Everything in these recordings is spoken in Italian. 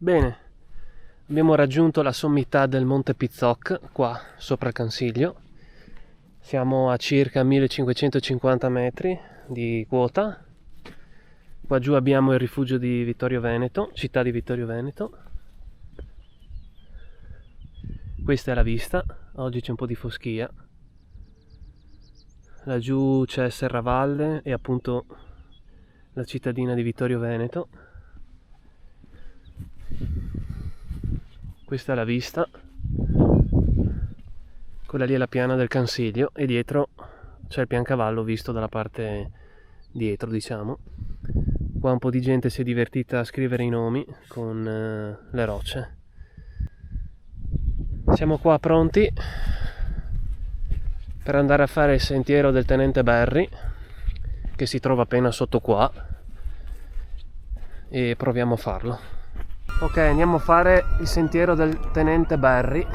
Bene, abbiamo raggiunto la sommità del Monte Pizzoc, qua sopra il Cansiglio. Siamo a circa 1550 metri di quota. Qua giù abbiamo il rifugio di Vittorio Veneto, città di Vittorio Veneto. Questa è la vista, oggi c'è un po' di foschia. Laggiù c'è Serravalle e appunto la cittadina di Vittorio Veneto. Questa è la vista, quella lì è la piana del Cansiglio e dietro c'è il Piancavallo visto dalla parte dietro, diciamo. Qua un po' di gente si è divertita a scrivere i nomi con le rocce. Siamo qua pronti per andare a fare il sentiero del Tenente Berry, che si trova appena sotto qua, e proviamo a farlo. Ok, andiamo a fare il sentiero del Tenente Berry.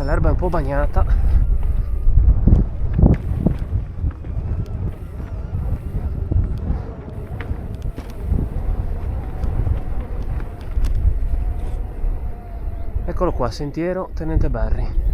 L'erba è un po' bagnata. Eccolo qua, sentiero Tenente Berry.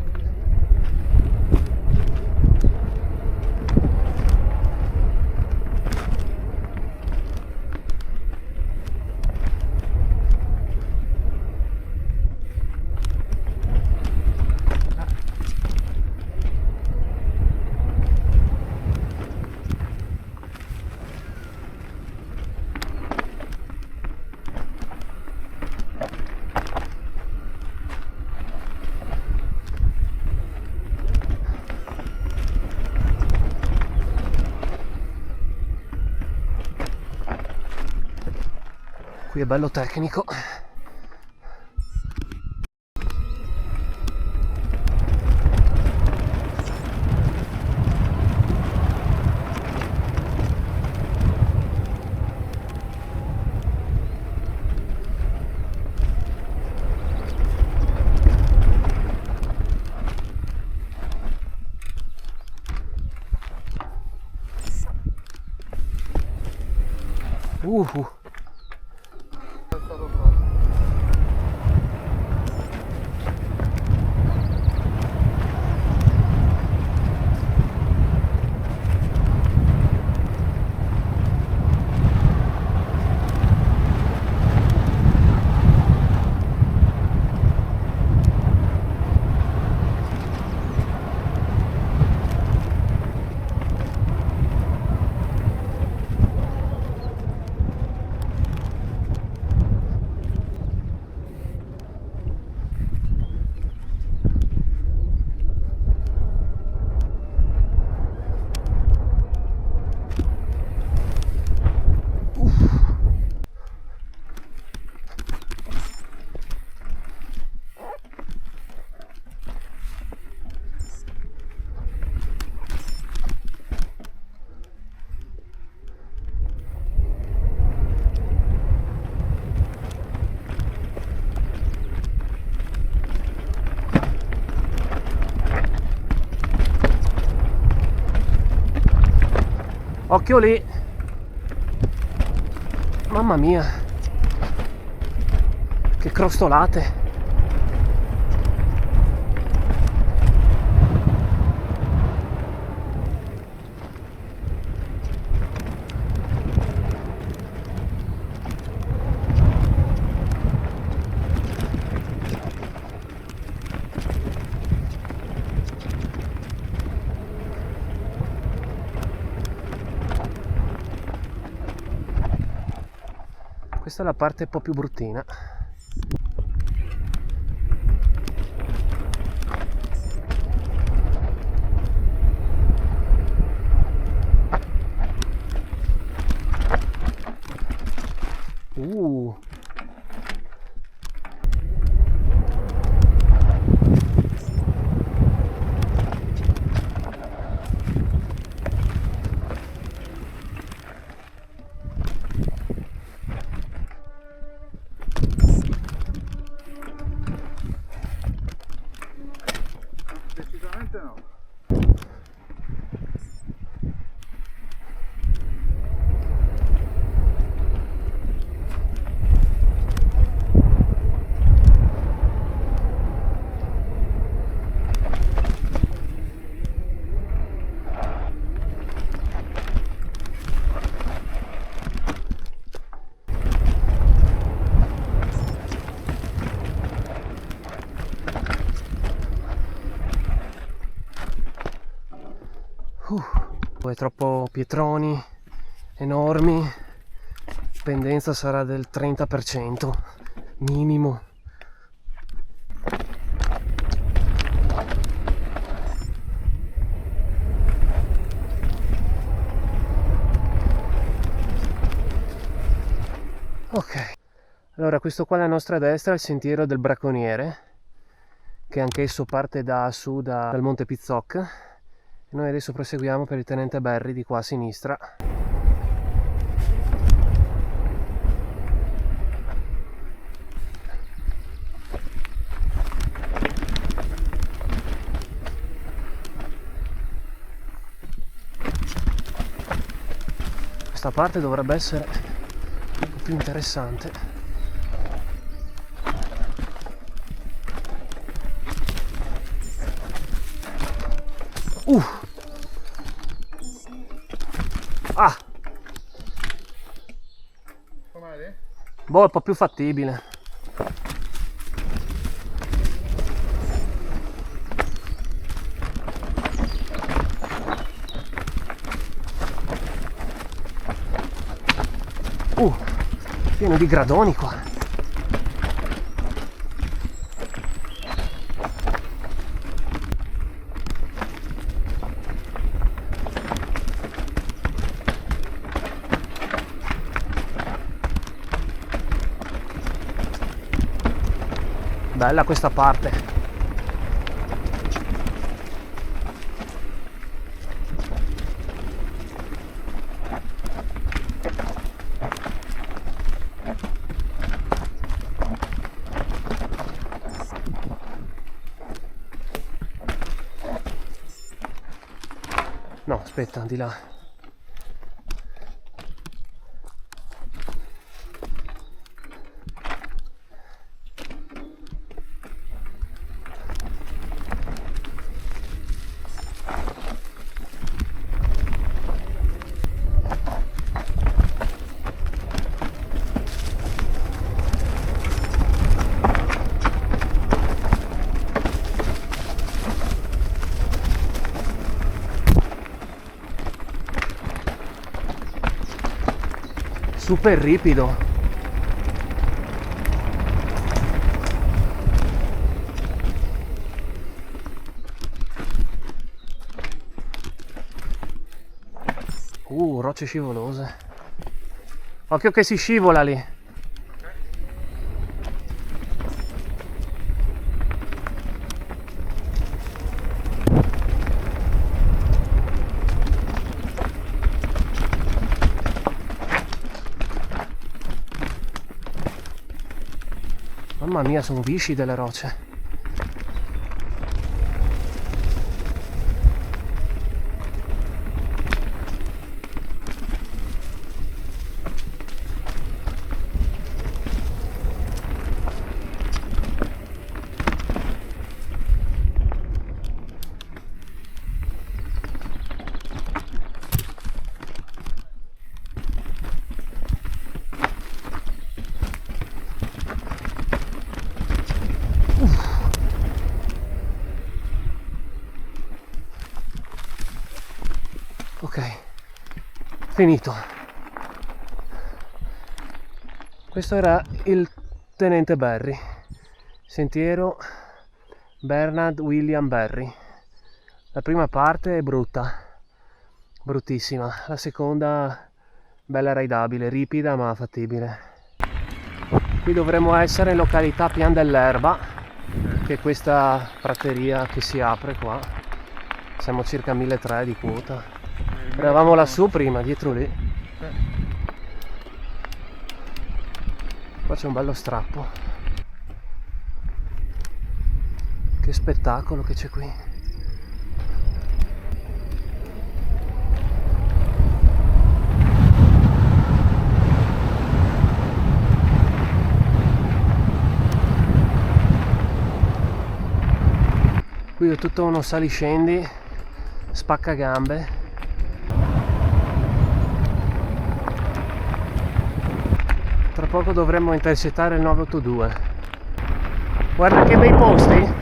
Qui è bello tecnico. Uh. Occhio lì, mamma mia, che crostolate. Questa è la parte un po' più bruttina. Decisamente no. Poi troppo pietroni enormi, pendenza sarà del 30% minimo. Ok, allora questo qua alla nostra destra è il sentiero del bracconiere, che anch'esso parte da su dal Monte Pizzoc. Noi adesso proseguiamo per il Tenente Berry di qua a sinistra. Questa parte dovrebbe essere un po' più interessante. Ah! Com'è? Boh, è un po' più fattibile. Pieno di gradoni qua. Bella questa parte. No, aspetta, di là. Super ripido. Rocce scivolose. Occhio che si scivola lì. Mamma mia, sono viscide le rocce. Ok, finito. Questo era il tenente Barry, sentiero Bernard William Barry. La prima parte è brutta, bruttissima, la seconda bella raidabile, ripida ma fattibile. Qui dovremmo essere in località Pian dell'Erba, che è questa prateria che si apre qua. Siamo circa 1300 di quota. Eravamo lassù prima, dietro lì. Qua c'è un bello strappo. Che spettacolo che c'è qui. Qui è tutto uno saliscendi, spaccagambe. Tra poco dovremmo intercettare il 982. Guarda che bei posti! Okay.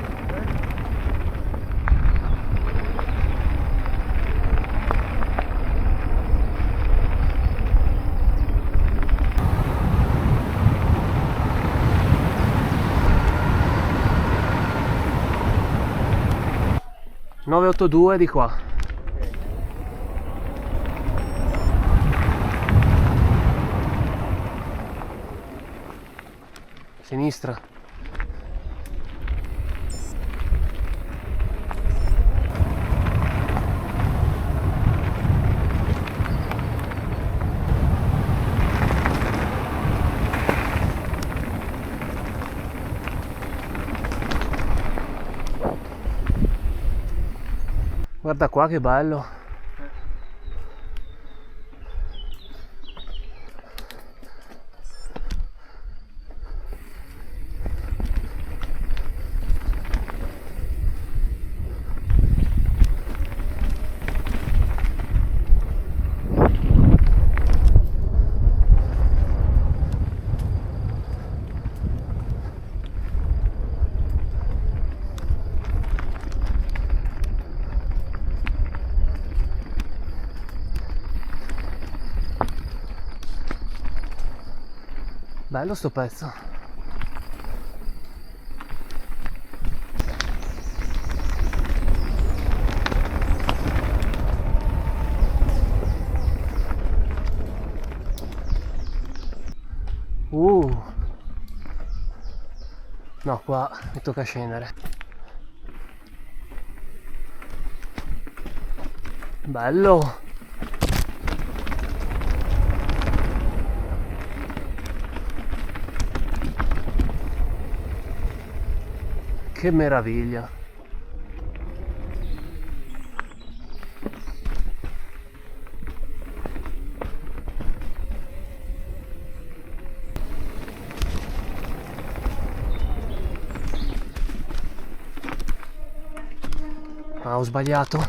982 di qua. Sinistra. Guarda qua che bello. Bello sto pezzo. No, qua mi tocca scendere. Bello. Che meraviglia! Ah, ho sbagliato.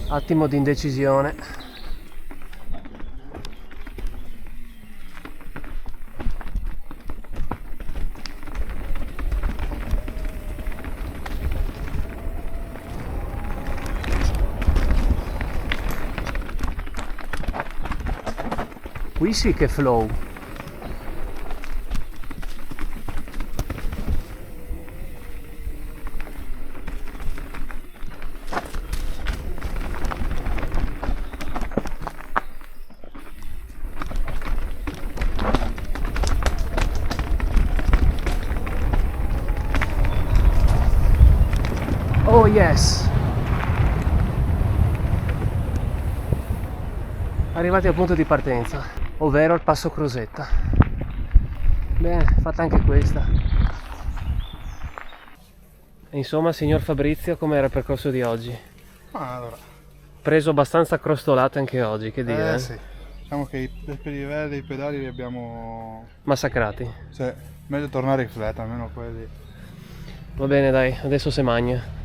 Attimo di indecisione. Qui sì che flow. Oh yes! Arrivati al punto di partenza, ovvero il passo Crosetta. Bene, fatta anche questa. E insomma, signor Fabrizio, com'era il percorso di oggi? Allora, Preso abbastanza crostolate anche oggi, che dire? sì. Diciamo che per i livelli dei pedali li abbiamo Massacrati. Sì, meglio tornare in flat, almeno quelli. Va bene, dai, adesso se magna.